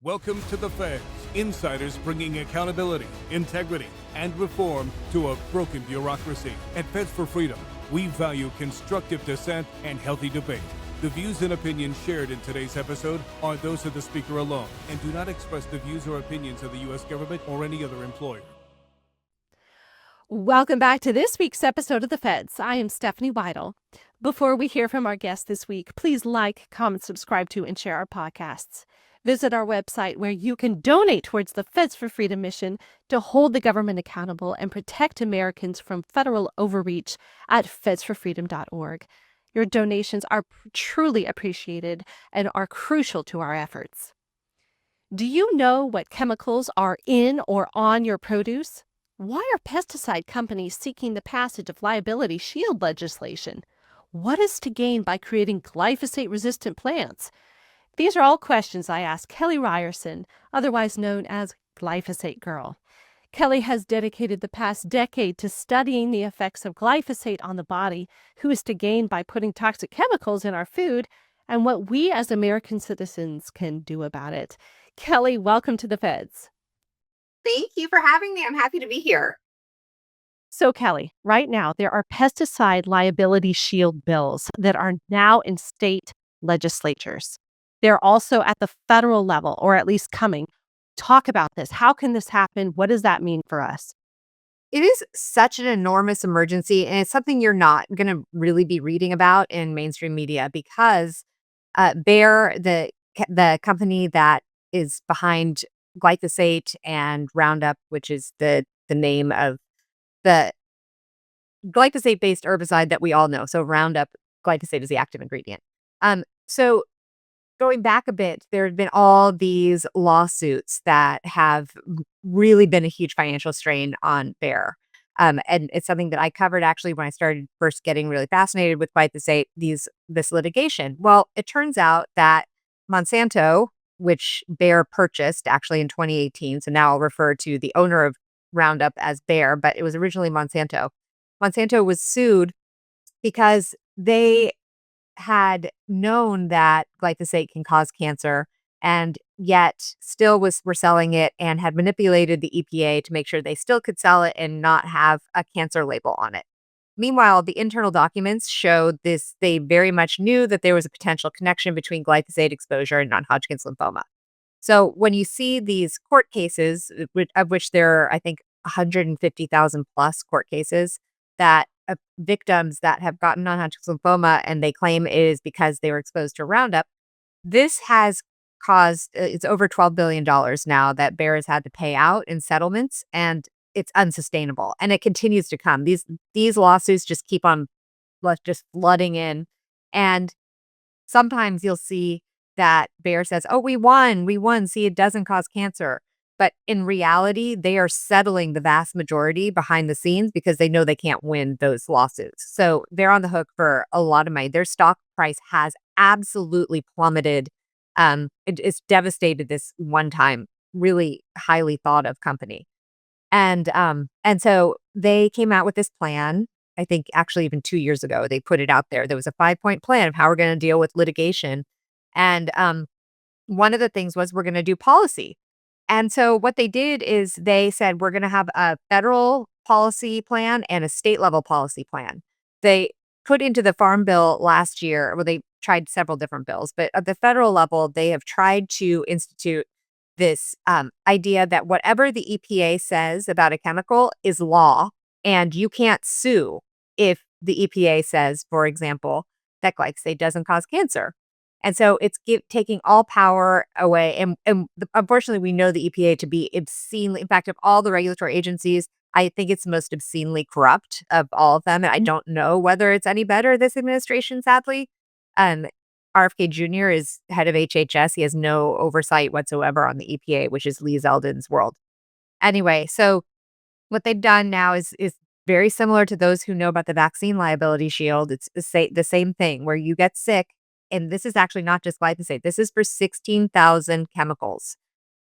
Welcome to the Feds, insiders bringing accountability, integrity, and reform to a broken bureaucracy. At Feds for Freedom, we value constructive dissent and healthy debate. The views and opinions shared in today's episode are those of the speaker alone and do not express the views or opinions of the U.S. government or any other employer. Welcome back to this week's episode of The Feds. I am Stephanie Weidel. Before we hear from our guest this week, please like, comment, subscribe to, and share our podcasts. Visit our website where you can donate towards the Feds for Freedom mission to hold the government accountable and protect Americans from federal overreach at fedsforfreedom.org. Your donations are truly appreciated and are crucial to our efforts. Do you know what chemicals are in or on your produce? Why are pesticide companies seeking the passage of liability shield legislation? What is to gain by creating glyphosate-resistant plants? These are all questions I asked Kelly Ryerson, otherwise known as Glyphosate Girl. Kelly has dedicated the past decade to studying the effects of glyphosate on the body, who is to gain by putting toxic chemicals in our food, and what we as American citizens can do about it. Kelly, welcome to the Feds. Thank you for having me. I'm happy to be here. So, Kelly, right now there are pesticide liability shield bills that are now in state legislatures. They're also at the federal level, or at least coming. Talk about this. How can this happen? What does that mean for us? It is such an enormous emergency, and it's something you're not going to really be reading about in mainstream media because Bayer, the company that is behind glyphosate and Roundup, which is the name of the glyphosate-based herbicide that we all know. So Roundup, glyphosate is the active ingredient. So going back a bit, there have been all these lawsuits that have really been a huge financial strain on Bayer. And it's something that I covered actually when I started first getting really fascinated with glyphosate, this litigation. Well, it turns out that Monsanto, which Bayer purchased actually in 2018, so now I'll refer to the owner of Roundup as Bayer, but it was originally Monsanto. Monsanto was sued because they had known that glyphosate can cause cancer and yet still were selling it and had manipulated the EPA to make sure they still could sell it and not have a cancer label on it. Meanwhile, the internal documents showed this. They very much knew that there was a potential connection between glyphosate exposure and non-Hodgkin's lymphoma. So when you see these court cases, of which there are, I think, 150,000 plus court cases that victims that have gotten non-Hodgkin's lymphoma and they claim it is because they were exposed to Roundup, this has caused, it's over $12 billion now that Bayer has had to pay out in settlements, and it's unsustainable. And it continues to come. These lawsuits just keep on just flooding in. And sometimes you'll see that Bayer says, oh, we won. See, it doesn't cause cancer. But in reality, they are settling the vast majority behind the scenes because they know they can't win those lawsuits. So they're on the hook for a lot of money. Their stock price has absolutely plummeted. It's devastated this one time, really highly thought of company. And so they came out with this plan. I think actually even 2 years ago, they put it out there. There was a 5-point plan of how we're going to deal with litigation. And one of the things was we're going to do policy. And so what they did is they said, we're going to have a federal policy plan and a state level policy plan. They put into the Farm Bill last year, well, they tried several different bills, but at the federal level, they have tried to institute this idea that whatever the EPA says about a chemical is law, and you can't sue if the EPA says, for example, that glyphosate doesn't cause cancer. And so it's taking all power away. And unfortunately, we know the EPA to be obscenely, in fact, of all the regulatory agencies, I think it's most obscenely corrupt of all of them. And I don't know whether it's any better this administration, sadly. RFK Jr. is head of HHS. He has no oversight whatsoever on the EPA, which is Lee Zeldin's world. Anyway, so what they've done now is very similar to those who know about the vaccine liability shield. It's the same thing where you get sick. And this is actually not just glyphosate. This is for 16,000 chemicals,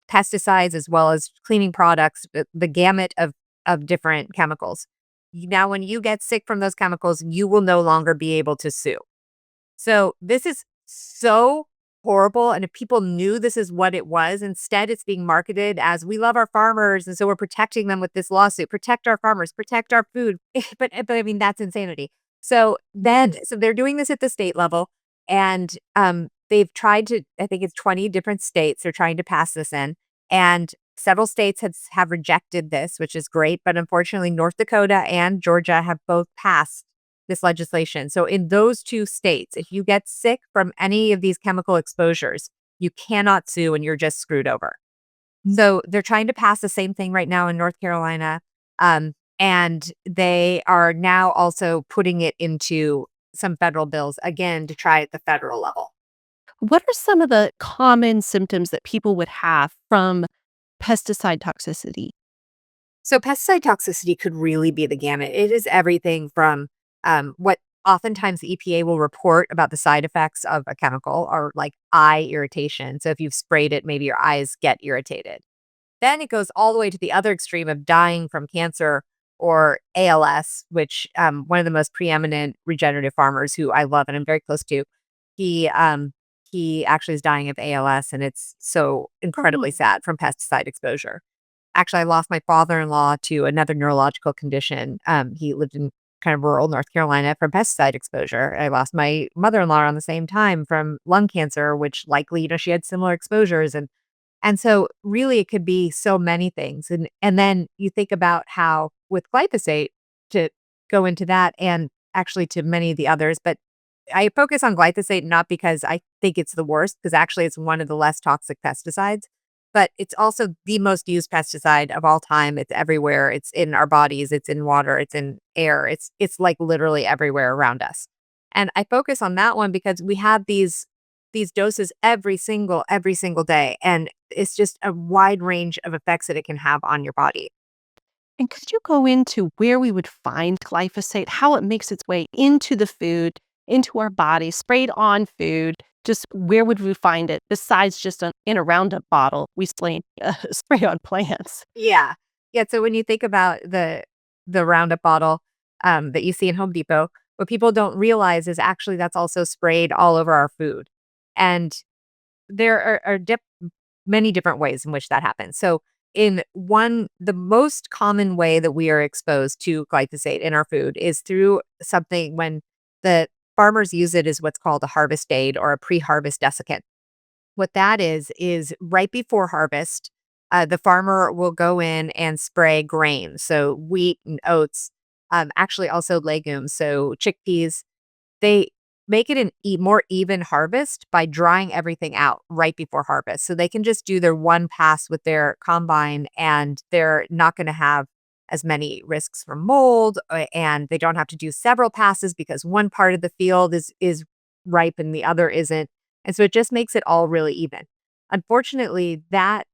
pesticides, as well as cleaning products, the gamut of different chemicals. Now, when you get sick from those chemicals, you will no longer be able to sue. So this is so horrible. And if people knew this is what it was, instead it's being marketed as we love our farmers. And so we're protecting them with this lawsuit, protect our farmers, protect our food. But I mean, that's insanity. So they're doing this at the state level, and they've tried to, I think it's 20 different states they're trying to pass this in. And several states have rejected this, which is great. But unfortunately, North Dakota and Georgia have both passed this legislation. So in those two states, if you get sick from any of these chemical exposures, you cannot sue and you're just screwed over. So they're trying to pass the same thing right now in North Carolina. And they are now also putting it into some federal bills, again, to try at the federal level. What are some of the common symptoms that people would have from pesticide toxicity? So pesticide toxicity could really be the gamut. It is everything from what oftentimes the EPA will report about the side effects of a chemical are like eye irritation. So if you've sprayed it, maybe your eyes get irritated. Then it goes all the way to the other extreme of dying from cancer or ALS, which one of the most preeminent regenerative farmers who I love and I'm very close to, he he actually is dying of ALS, and it's so incredibly sad from pesticide exposure. Actually, I lost my father-in-law to another neurological condition. He lived in kind of rural North Carolina from pesticide exposure. I lost my mother-in-law around the same time from lung cancer, which likely, she had similar exposures. And so really it could be so many things. And then you think about how with glyphosate, to go into that and actually to many of the others, but I focus on glyphosate not because I think it's the worst, because actually it's one of the less toxic pesticides, but it's also the most used pesticide of all time. It's everywhere. It's in our bodies, it's in water, it's in air. It's like literally everywhere around us. And I focus on that one because we have these doses every single day, and it's just a wide range of effects that it can have on your body. And could you go into where we would find glyphosate, how it makes its way into the food, into our body, sprayed on food? Just where would we find it besides just in a Roundup bottle we spray on plants? Yeah. Yeah, so when you think about the Roundup bottle, that you see in Home Depot, what people don't realize is actually that's also sprayed all over our food. And there are many different ways in which that happens. So the most common way that we are exposed to glyphosate in our food is through something when the farmers use it as what's called a harvest aid or a pre-harvest desiccant. What that is right before harvest, the farmer will go in and spray grain, so wheat and oats, actually also legumes, so chickpeas. They make it an more even harvest by drying everything out right before harvest. So they can just do their one pass with their combine, and they're not going to have as many risks from mold, and they don't have to do several passes because one part of the field is ripe and the other isn't. And so it just makes it all really even. Unfortunately, that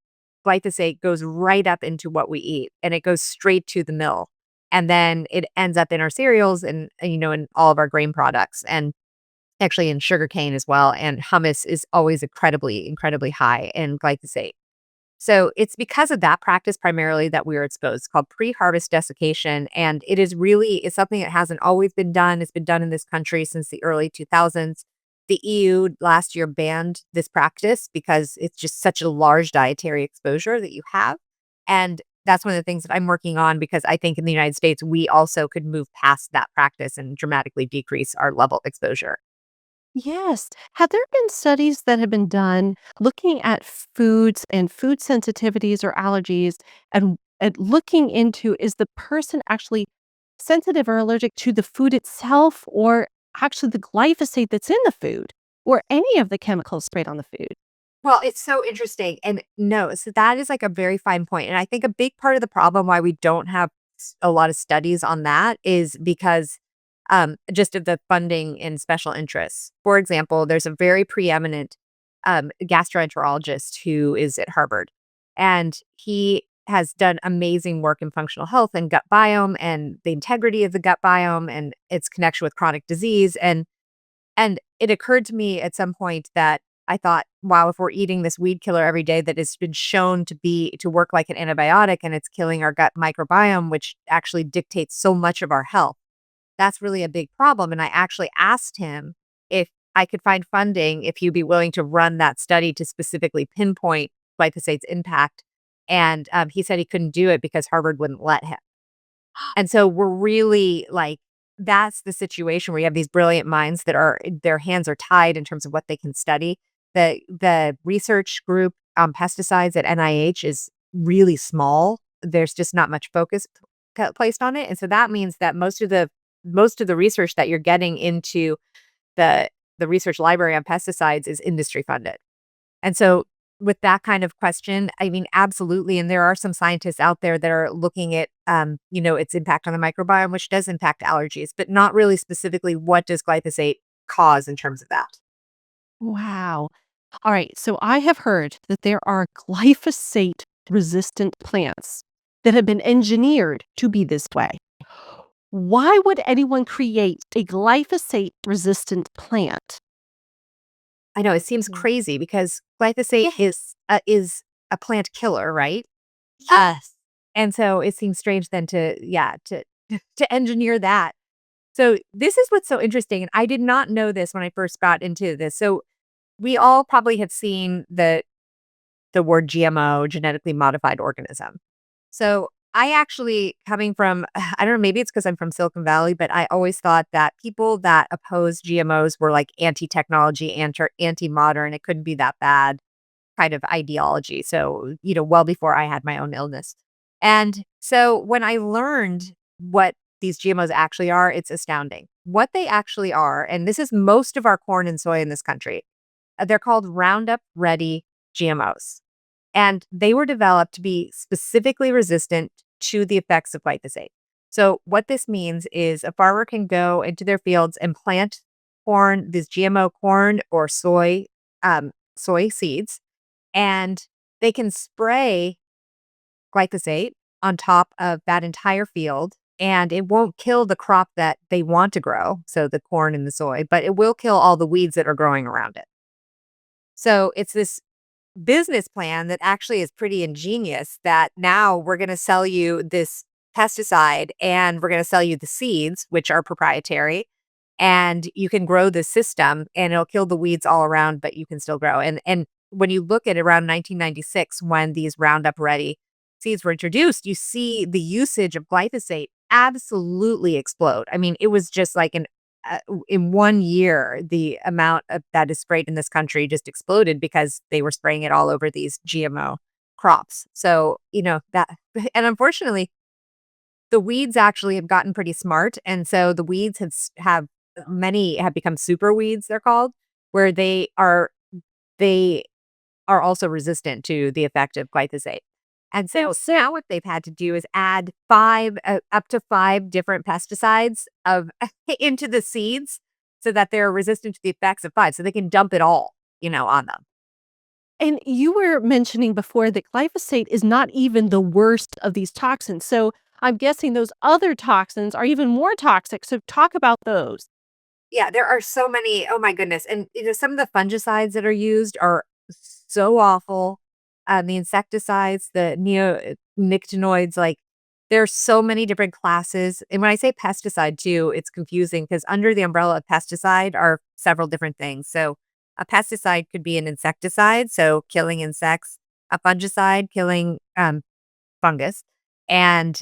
glyphosate goes right up into what we eat, and it goes straight to the mill. And then it ends up in our cereals and, in all of our grain products, and actually in sugarcane as well. And hummus is always incredibly, incredibly high in glyphosate. So it's because of that practice primarily that we are exposed. It's called pre-harvest desiccation. And it's something that hasn't always been done. It's been done in this country since the early 2000s. The EU last year banned this practice because it's just such a large dietary exposure that you have. And that's one of the things that I'm working on, because I think in the United States, we also could move past that practice and dramatically decrease our level of exposure. Yes. Have there been studies that have been done looking at foods and food sensitivities or allergies and looking into, is the person actually sensitive or allergic to the food itself or actually the glyphosate that's in the food or any of the chemicals sprayed on the food? Well, it's so interesting. And no, so that is like a very fine point. And I think a big part of the problem why we don't have a lot of studies on that is because just of the funding and special interests. For example, there's a very preeminent gastroenterologist who is at Harvard, and he has done amazing work in functional health and gut biome and the integrity of the gut biome and its connection with chronic disease. And it occurred to me at some point that I thought, wow, if we're eating this weed killer every day that has been shown to work like an antibiotic, and it's killing our gut microbiome, which actually dictates so much of our health, that's really a big problem. And I actually asked him if I could find funding if you'd be willing to run that study to specifically pinpoint glyphosate's impact. And he said he couldn't do it because Harvard wouldn't let him. And so we're really like, that's the situation where you have these brilliant minds that are their hands are tied in terms of what they can study. The research group on pesticides at NIH is really small. There's just not much focus placed on it. And so that means that most of the research that you're getting into the the research library on pesticides is industry funded. And so with that kind of question, I mean, absolutely. And there are some scientists out there that are looking at, its impact on the microbiome, which does impact allergies, but not really specifically what does glyphosate cause in terms of that. Wow. All right. So I have heard that there are glyphosate resistant plants that have been engineered to be this way. Why would anyone create a glyphosate resistant plant? I know it seems crazy because glyphosate is a plant killer, right? Yes. And so it seems strange then to engineer that. So this is what's so interesting, and I did not know this when I first got into this. So we all probably have seen the word GMO, genetically modified organism. So I actually, coming from, I don't know, maybe it's because I'm from Silicon Valley, but I always thought that people that oppose GMOs were like anti-technology, anti-modern. It couldn't be that bad kind of ideology. So, well before I had my own illness. And so when I learned what these GMOs actually are, it's astounding. What they actually are, and this is most of our corn and soy in this country, they're called Roundup Ready GMOs. And they were developed to be specifically resistant to the effects of glyphosate. So what this means is a farmer can go into their fields and plant corn, this GMO corn or soy seeds, and they can spray glyphosate on top of that entire field, and it won't kill the crop that they want to grow, so the corn and the soy, but it will kill all the weeds that are growing around it. So it's this business plan that actually is pretty ingenious that now we're going to sell you this pesticide and we're going to sell you the seeds, which are proprietary, and you can grow the system and it'll kill the weeds all around, but you can still grow. And when you look at around 1996, when these Roundup Ready seeds were introduced, you see the usage of glyphosate absolutely explode. I mean, it was just like in 1 year, the amount that is sprayed in this country just exploded because they were spraying it all over these GMO crops. So, that, and unfortunately, the weeds actually have gotten pretty smart. And so the weeds many have become super weeds, they're called, where they are also resistant to the effect of glyphosate. And so now what they've had to do is add up to 5 different pesticides into the seeds so that they're resistant to the effects of 5. So they can dump it all, on them. And you were mentioning before that glyphosate is not even the worst of these toxins. So I'm guessing those other toxins are even more toxic. So talk about those. Yeah, there are so many. Oh my goodness. And some of the fungicides that are used are so awful. The insecticides, the neonicotinoids, like there's so many different classes. And when I say pesticide too, it's confusing because under the umbrella of pesticide are several different things. So a pesticide could be an insecticide, so killing insects, a fungicide killing fungus, and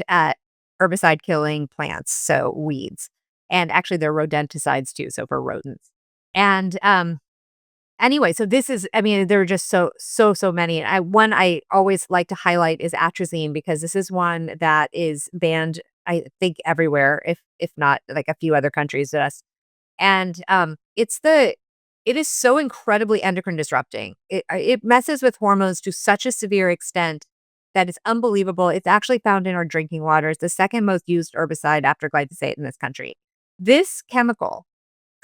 herbicide killing plants, so weeds. And actually, there are rodenticides too, so for rodents. And anyway, so this is, I mean, there are just so many. And one I always like to highlight is atrazine because this is one that is banned, I think, everywhere, if not like a few other countries than us. And it is so incredibly endocrine disrupting. It messes with hormones to such a severe extent that it's unbelievable. It's actually found in our drinking water. It's the second most used herbicide after glyphosate in this country. This chemical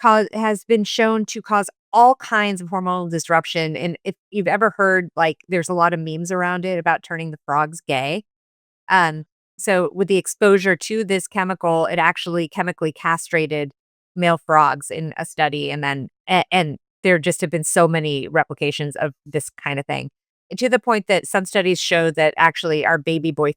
has been shown to cause all kinds of hormonal disruption. And if you've ever heard, like, there's a lot of memes around it about turning the frogs gay. So with the exposure to this chemical, it actually chemically castrated male frogs in a study. And there just have been so many replications of this kind of thing, to the point that some studies show that actually our baby boy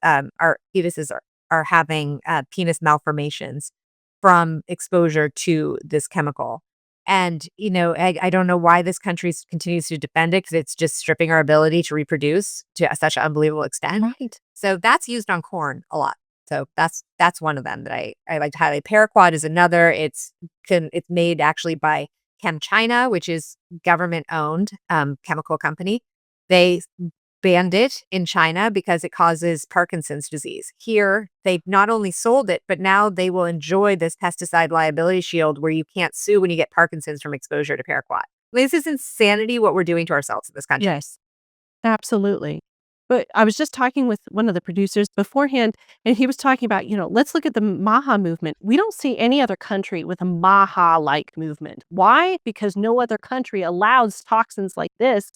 our fetuses are having penis malformations from exposure to this chemical. And, I don't know why this country continues to defend it because it's just stripping our ability to reproduce to such an unbelievable extent. Right. So that's used on corn a lot. So that's one of them that I like to highlight. Paraquat is another. It's made actually by ChemChina, which is government owned chemical company. They banned it in China because it causes Parkinson's disease. Here, they've not only sold it, but now they will enjoy this pesticide liability shield where you can't sue when you get Parkinson's from exposure to paraquat. This is insanity what we're doing to ourselves in this country. Yes, absolutely. But I was just talking with one of the producers beforehand, and he was talking about, let's look at the MAHA movement. We don't see any other country with a MAHA-like movement. Why? Because no other country allows toxins like this,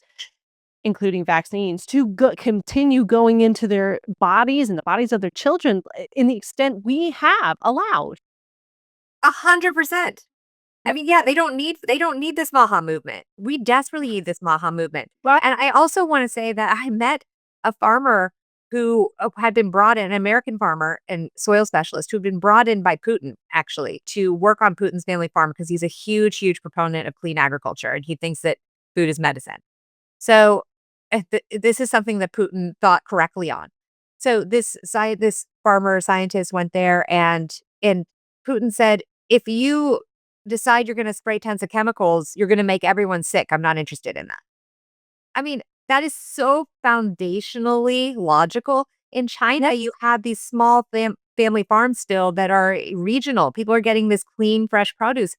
including vaccines, to continue going into their bodies and the bodies of their children in the extent we have allowed. 100%. I mean, yeah, they don't need this MAHA movement. We desperately need this MAHA movement. Right. And I also want to say that I met a farmer who had been brought in, an American farmer and soil specialist who had been brought in by Putin, actually, to work on Putin's family farm because he's a huge, huge proponent of clean agriculture. And he thinks that food is medicine. So this is something that Putin thought correctly on. So this farmer scientist went there and Putin said, if you decide you're going to spray tons of chemicals, you're going to make everyone sick. I'm not interested in that. I mean, that is so foundationally logical. In China, you have these small family farms still that are regional. People are getting this clean, fresh produce.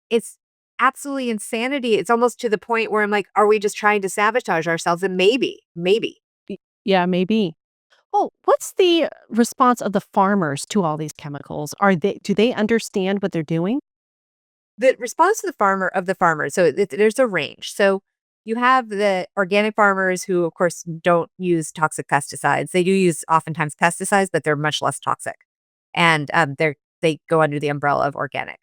It's absolutely insanity. It's almost to the point where I'm like, are we just trying to sabotage ourselves? And maybe. Yeah, maybe. Oh, what's the response of the farmers to all these chemicals? Do they understand what they're doing? The response to the farmers, so there's a range. So you have the organic farmers who, of course, don't use toxic pesticides. They do use oftentimes pesticides, but they're much less toxic, and they go under the umbrella of organic.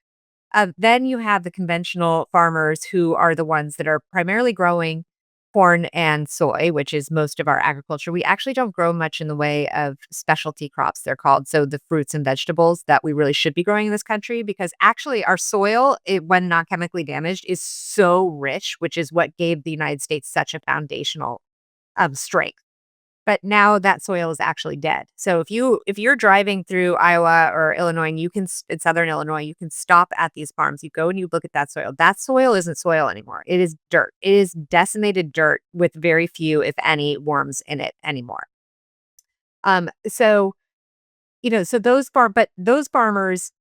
Then you have the conventional farmers who are the ones that are primarily growing corn and soy, which is most of our agriculture. We actually don't grow much in the way of specialty crops, they're called. So the fruits and vegetables that we really should be growing in this country, because actually our soil, when not chemically damaged, is so rich, which is what gave the United States such a foundational strength. But now that soil is actually dead. So if you're driving through Iowa or Illinois, and in southern Illinois, you can stop at these farms. You go and you look at that soil. That soil isn't soil anymore. It is dirt. It is decimated dirt with very few, if any, worms in it anymore. So those farmers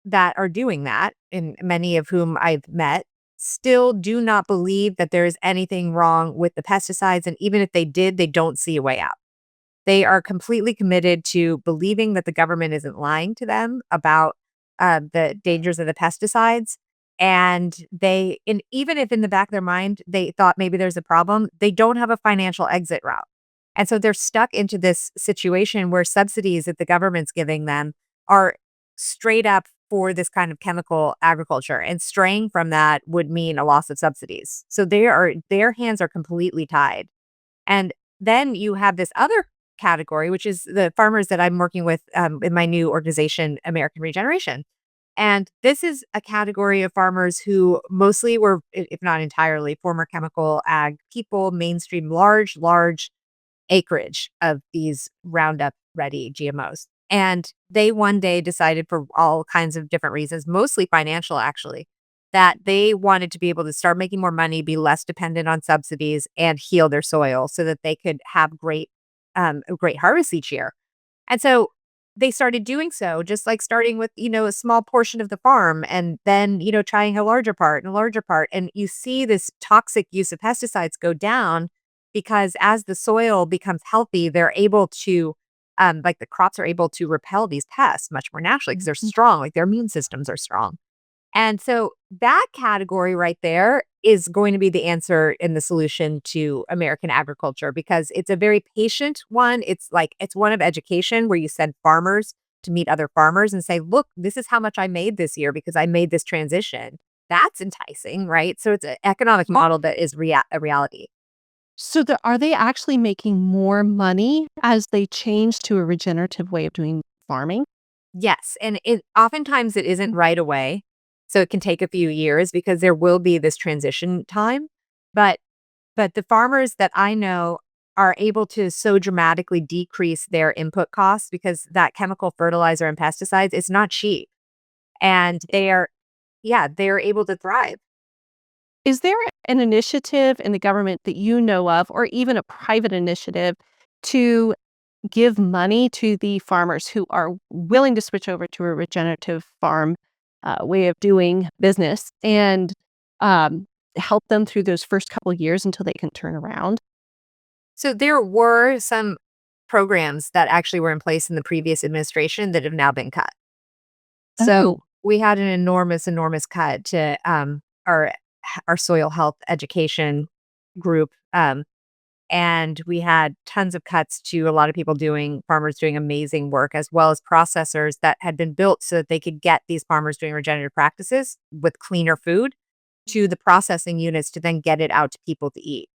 that are doing that, and many of whom I've met, still do not believe that there is anything wrong with the pesticides. And even if they did, they don't see a way out. They are completely committed to believing that the government isn't lying to them about the dangers of the pesticides. And even if in the back of their mind, they thought maybe there's a problem, they don't have a financial exit route. And so they're stuck into this situation where subsidies that the government's giving them are straight up for this kind of chemical agriculture, and straying from that would mean a loss of subsidies. So their hands are completely tied. And then you have this other category, which is the farmers that I'm working with in my new organization, American Regeneration. And this is a category of farmers who mostly were, if not entirely, former chemical ag people, mainstream large acreage of these Roundup ready GMOs. And they one day decided, for all kinds of different reasons, mostly financial actually, that they wanted to be able to start making more money, be less dependent on subsidies, and heal their soil so that they could have great harvests each year. And so they started doing so, just like starting with, a small portion of the farm, and then, trying a larger part and a larger part. And you see this toxic use of pesticides go down because as the soil becomes healthy, they're able to like the crops are able to repel these pests much more naturally because they're strong, like their immune systems are strong. And so that category right there is going to be the answer and the solution to American agriculture, because it's a very patient one. It's one of education where you send farmers to meet other farmers and say, look, this is how much I made this year because I made this transition. That's enticing, right? So it's an economic model that is a reality. So are they actually making more money as they change to a regenerative way of doing farming? Yes. And oftentimes it isn't right away. So it can take a few years because there will be this transition time. But the farmers that I know are able to so dramatically decrease their input costs because that chemical fertilizer and pesticides is not cheap. And they're able to thrive. Is there an initiative in the government that you know of, or even a private initiative, to give money to the farmers who are willing to switch over to a regenerative farm way of doing business and help them through those first couple years until they can turn around? So there were some programs that actually were in place in the previous administration that have now been cut. Oh, So we had an enormous, enormous cut to our soil health education group. And we had tons of cuts to a lot of farmers doing amazing work, as well as processors that had been built so that they could get these farmers doing regenerative practices with cleaner food to the processing units to then get it out to people to eat.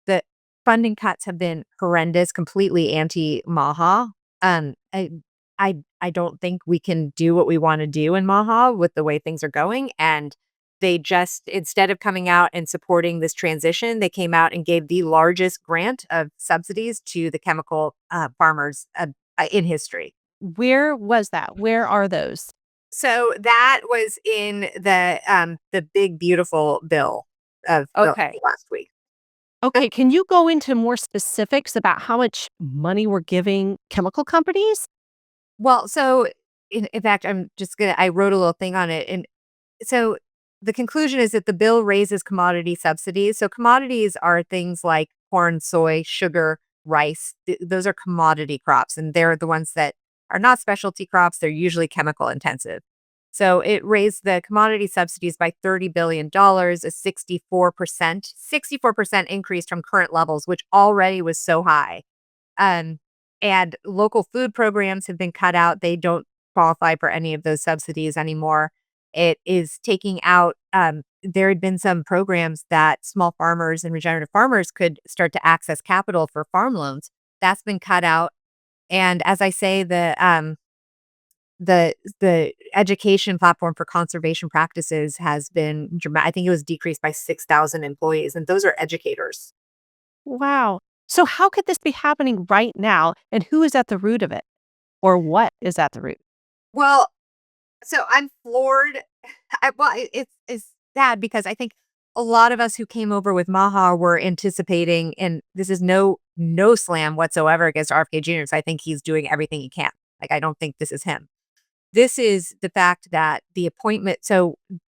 The funding cuts have been horrendous, completely anti-MAHA. I don't think we can do what we want to do in MAHA with the way things are going. And they just, instead of coming out and supporting this transition, they came out and gave the largest grant of subsidies to the chemical farmers in history. where was that? Where are those? So that was in the big beautiful bill of Okay. last week. Okay. Can you go into more specifics about how much money we're giving chemical companies? Well, so in fact, I wrote a little thing on it. And so the conclusion is that the bill raises commodity subsidies. So commodities are things like corn, soy, sugar, rice. Those are commodity crops, and they're the ones that are not specialty crops. They're usually chemical intensive. So it raised the commodity subsidies by $30 billion, a 64% increase from current levels, which already was so high. Um, and local food programs have been cut out. They don't qualify for any of those subsidies anymore. It is taking out, there had been some programs that small farmers and regenerative farmers could start to access capital for farm loans. That's been cut out. And as I say, the education platform for conservation practices has been dramatic. I think it was decreased by 6,000 employees, and those are educators. Wow. So how could this be happening right now? And who is at the root of it? Or what is at the root? Well, so I'm floored. It's sad because I think a lot of us who came over with MAHA were anticipating, and this is no slam whatsoever against RFK Jr. So I think he's doing everything he can. Like, I don't think this is him. This is the fact that the appointment. So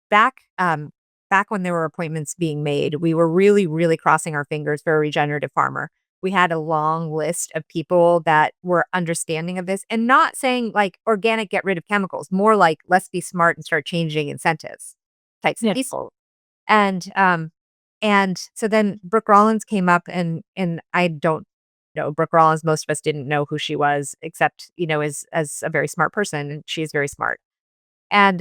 back back when there were appointments being made, we were really, really crossing our fingers for a regenerative farmer. We had a long list of people that were understanding of this and not saying like organic, get rid of chemicals, more like let's be smart and start changing incentives types of Yes. people. And so then Brooke Rollins came up and I don't know Brooke Rollins. Most of us didn't know who she was, except, as a very smart person, and she's very smart. And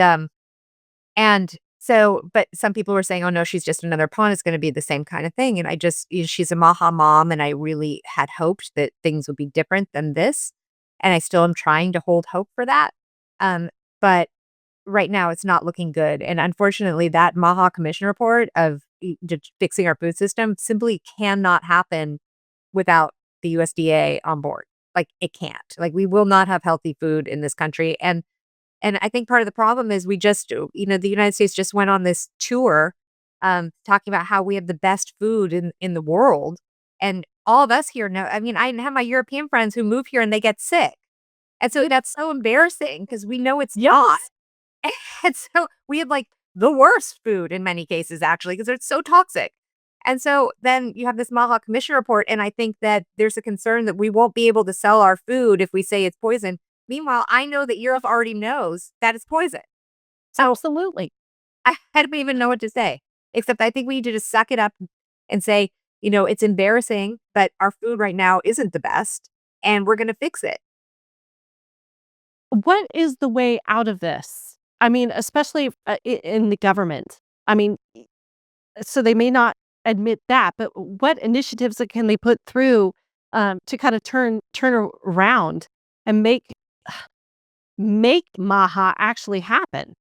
but some people were saying, "Oh no, she's just another pawn. It's going to be the same kind of thing." And she's a MAHA mom, and I really had hoped that things would be different than this. And I still am trying to hold hope for that. But right now, it's not looking good. And unfortunately, that MAHA Commission report of just fixing our food system simply cannot happen without the USDA on board. Like, it can't. Like, we will not have healthy food in this country. And I think part of the problem is the United States just went on this tour, talking about how we have the best food in the world. And all of us here know, I mean, I have my European friends who move here and they get sick. And so that's so embarrassing because we know it's not. Yes. And so we have like the worst food in many cases, actually, because it's so toxic. And so then you have this MAHA Commission report. And I think that there's a concern that we won't be able to sell our food if we say it's poison. Meanwhile, I know that Europe already knows that it's poison. So Absolutely. I don't even know what to say, except I think we need to just suck it up and say, it's embarrassing, but our food right now isn't the best and we're going to fix it. What is the way out of this? I mean, especially in the government. I mean, so they may not admit that, but what initiatives can they put through to kind of turn around and make MAHA actually happen?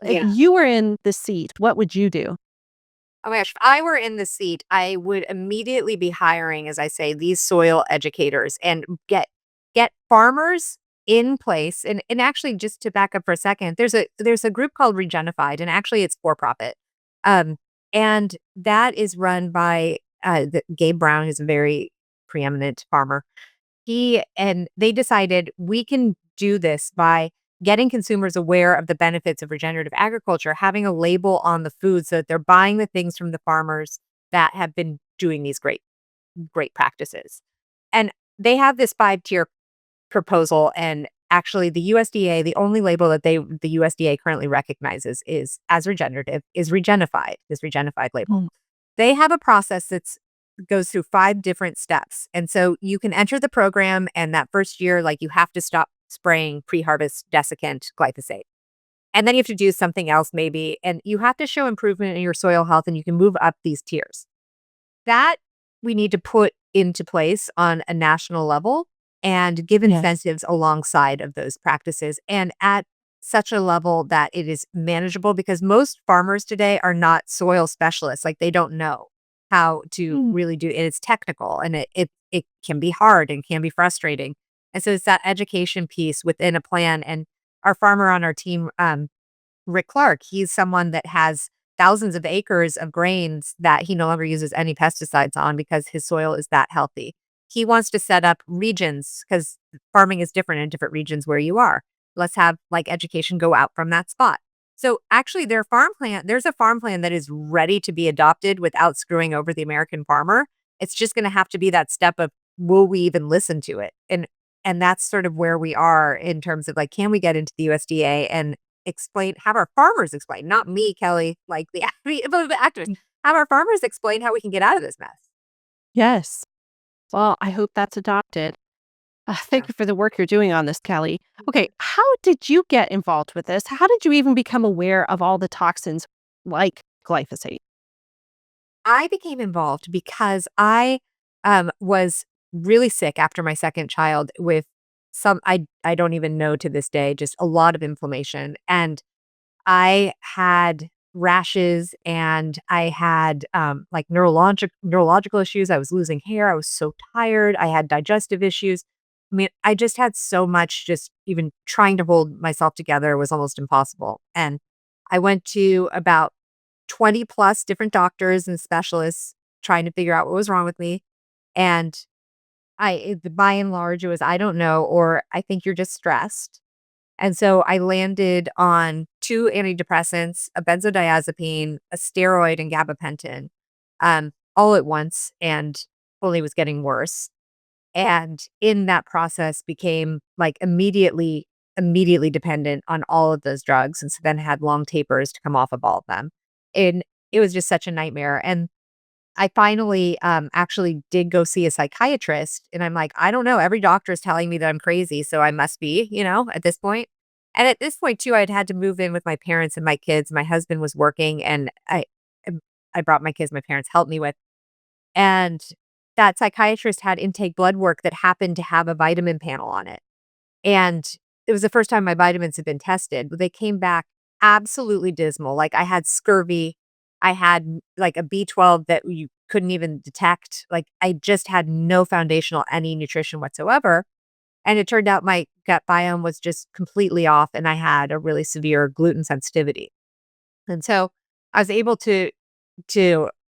If Yeah. you were in the seat, what would you do? Oh my gosh, if I were in the seat, I would immediately be hiring, as I say, these soil educators and get farmers in place. And actually, just to back up for a second, there's a group called Regenified, and actually it's for profit. Um, and that is run by Gabe Brown, who's a very preeminent farmer. They decided we can do this by getting consumers aware of the benefits of regenerative agriculture, having a label on the food so that they're buying the things from the farmers that have been doing these great practices. And they have this 5-tier proposal, and actually the USDA, the only label that the USDA currently recognizes is as regenerative is Regenified, this Regenified label. Mm. They have a process that's goes through 5 different steps. And so you can enter the program, and that first year, like, you have to stop spraying pre-harvest desiccant glyphosate. And then you have to do something else maybe, and you have to show improvement in your soil health, and you can move up these tiers. That we need to put into place on a national level and give Yes. incentives alongside of those practices, and at such a level that it is manageable, because most farmers today are not soil specialists. Like, they don't know how to Mm. really do it. It's technical, and it can be hard and can be frustrating. And so it's that education piece within a plan. And our farmer on our team, Rick Clark, he's someone that has thousands of acres of grains that he no longer uses any pesticides on because his soil is that healthy. He wants to set up regions, because farming is different in different regions where you are. Let's have like education go out from that spot. So actually there's a farm plan that is ready to be adopted without screwing over the American farmer. It's just going to have to be that step of, will we even listen to it? And that's sort of where we are in terms of, like, can we get into the USDA and have our farmers explain, not me, Kelly, like the activist, have our farmers explain how we can get out of this mess. Yes. Well, I hope that's adopted. Yeah. Thank you for the work you're doing on this, Kelly. Okay, how did you get involved with this? How did you even become aware of all the toxins like glyphosate? I became involved because I was really sick after my second child with I don't even know to this day, just a lot of inflammation. And I had rashes, and I had like neurological issues. I was losing hair. I was so tired. I had digestive issues. I mean, I just had so much, just even trying to hold myself together was almost impossible. And I went to about 20 plus different doctors and specialists trying to figure out what was wrong with me. And by and large, it was, I don't know, or I think you're just stressed. And so I landed on 2 antidepressants, a benzodiazepine, a steroid, and gabapentin, all at once, and only was getting worse. And in that process became like immediately dependent on all of those drugs. And so then had long tapers to come off of all of them. And it was just such a nightmare. And I finally actually did go see a psychiatrist, and I'm like, I don't know. Every doctor is telling me that I'm crazy, so I must be, at this point. And at this point too, I'd had to move in with my parents and my kids. My husband was working, and I brought my kids. My parents helped me with, and that psychiatrist had intake blood work that happened to have a vitamin panel on it. And it was the first time my vitamins had been tested, but they came back absolutely dismal. Like, I had scurvy. I had like a B12 that you couldn't even detect. Like, I just had no foundational any nutrition whatsoever. And it turned out my gut biome was just completely off, and I had a really severe gluten sensitivity. And so I was able to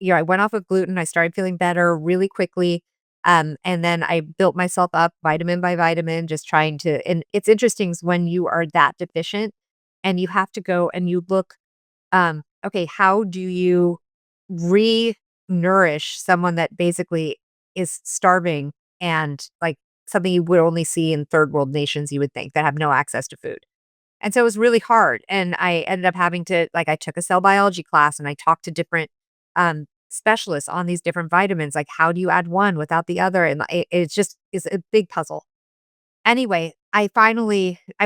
I went off of gluten. I started feeling better really quickly. And then I built myself up vitamin by vitamin, just trying to, and it's interesting is when you are that deficient and you have to go and you look, okay, how do you re-nourish someone that basically is starving, and like something you would only see in third world nations, you would think, that have no access to food. And so it was really hard. And I ended up having to, like, I took a cell biology class, and I talked to different specialists on these different vitamins. Like, how do you add one without the other? And it's just is a big puzzle. Anyway, I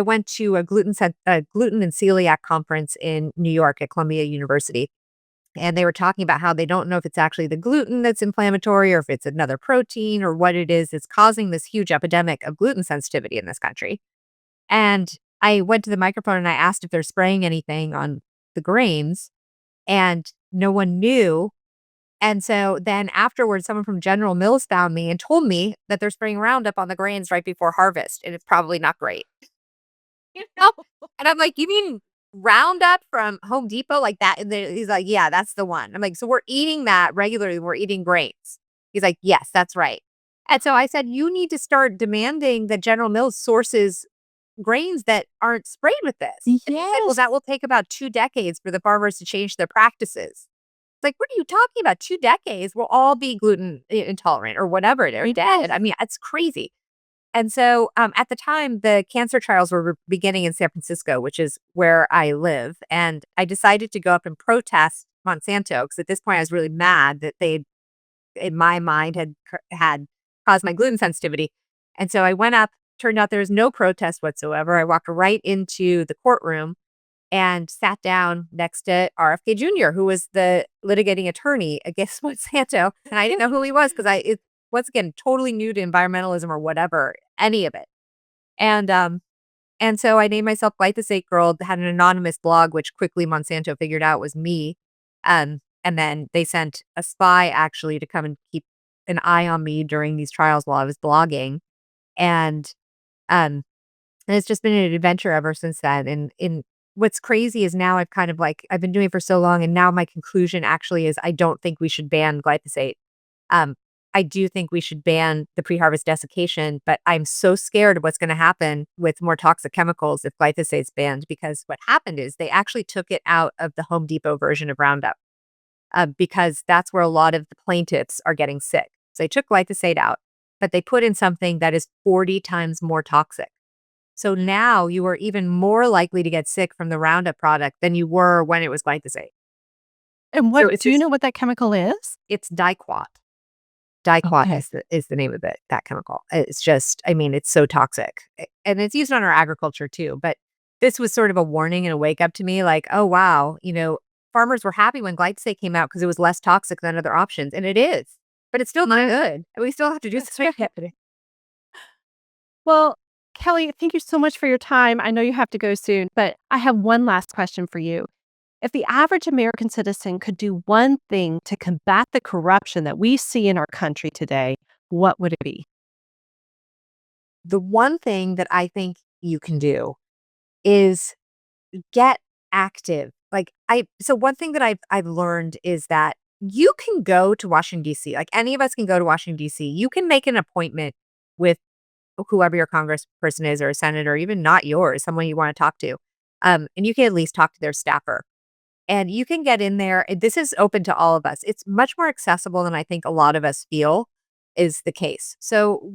went to a gluten and celiac conference in New York at Columbia University. And they were talking about how they don't know if it's actually the gluten that's inflammatory, or if it's another protein, or what it is. It's causing this huge epidemic of gluten sensitivity in this country. And I went to the microphone and I asked if they're spraying anything on the grains, and no one knew. And so then afterwards, someone from General Mills found me and told me that they're spraying Roundup on the grains right before harvest, and it's probably not great. You know? And I'm like, "You mean Roundup from Home Depot like that?" And he's like, "Yeah, that's the one." I'm like, "So we're eating that regularly. We're eating grains." He's like, "Yes, that's right." And so I said, "You need to start demanding that General Mills sources grains that aren't sprayed with this." And he said, "Well, Yes. that will take about 2 decades for the farmers to change their practices." It's like, "What are you talking about? 2 decades? We'll all be gluten intolerant or whatever, or dead." I mean, it's crazy. And so, at the time, the cancer trials were beginning in San Francisco, which is where I live. And I decided to go up and protest Monsanto because at this point I was really mad that they, in my mind, had caused my gluten sensitivity. And so I went up. Turned out there was no protest whatsoever. I walked right into the courtroom and sat down next to RFK Jr., who was the litigating attorney against Monsanto. And I didn't know who he was because once again, totally new to environmentalism or whatever, any of it. And so I named myself Glyphosate Girl, had an anonymous blog, which quickly Monsanto figured out was me. And then they sent a spy actually to come and keep an eye on me during these trials while I was blogging. And um, and it's just been an adventure ever since then. And what's crazy is now I've been doing it for so long, and now my conclusion actually is I don't think we should ban glyphosate. Um, I do think we should ban the pre-harvest desiccation, but I'm so scared of what's going to happen with more toxic chemicals if glyphosate's banned, because what happened is they actually took it out of the Home Depot version of Roundup, because that's where a lot of the plaintiffs are getting sick. So they took glyphosate out, but they put in something that is 40 times more toxic. So now you are even more likely to get sick from the Roundup product than you were when it was glyphosate. And So do you know what that chemical is? it's diquat. Diquat Okay. is the name of it, that chemical. It's just, I mean, it's so toxic. And it's used on our agriculture too. But this was sort of a warning and a wake up to me, like, oh, wow, farmers were happy when glyphosate came out because it was less toxic than other options. And it is, but it's still not good. And we still have to do something happening. Well, Kelly, thank you so much for your time. I know you have to go soon, but I have one last question for you. If the average American citizen could do one thing to combat the corruption that we see in our country today, what would it be? The one thing that I think you can do is get active. So one thing that I've learned is that you can go to Washington, D.C. Like any of us can go to Washington, D.C. You can make an appointment with whoever your congressperson is or a senator, even not yours, someone you want to talk to. And you can at least talk to their staffer. And you can get in there. And this is open to all of us. It's much more accessible than I think a lot of us feel is the case. So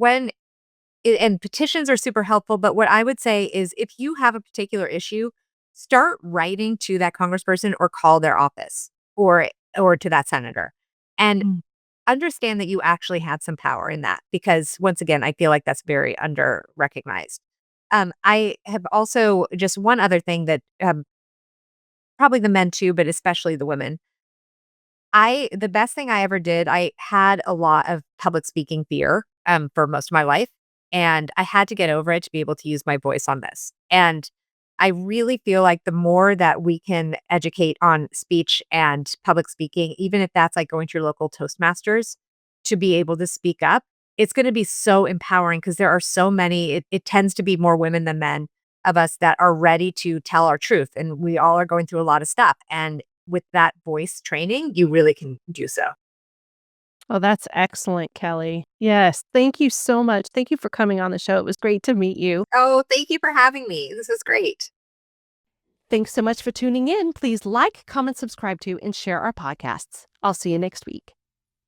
and petitions are super helpful, but what I would say is if you have a particular issue, start writing to that congressperson or call their office or to that senator. And Mm. understand that you actually had some power in that, because once again, I feel like that's very under recognized. I have also just one other thing that probably the men too, but especially the women. The best thing I ever did, I had a lot of public speaking fear for most of my life, and I had to get over it to be able to use my voice on this. And I really feel like the more that we can educate on speech and public speaking, even if that's like going to your local Toastmasters to be able to speak up, it's going to be so empowering because there are so many, it tends to be more women than men of us that are ready to tell our truth. And we all are going through a lot of stuff. And with that voice training, you really can do so. Oh, that's excellent, Kelly. Yes. Thank you so much. Thank you for coming on the show. It was great to meet you. Oh, thank you for having me. This is great. Thanks so much for tuning in. Please like, comment, subscribe to, and share our podcasts. I'll see you next week.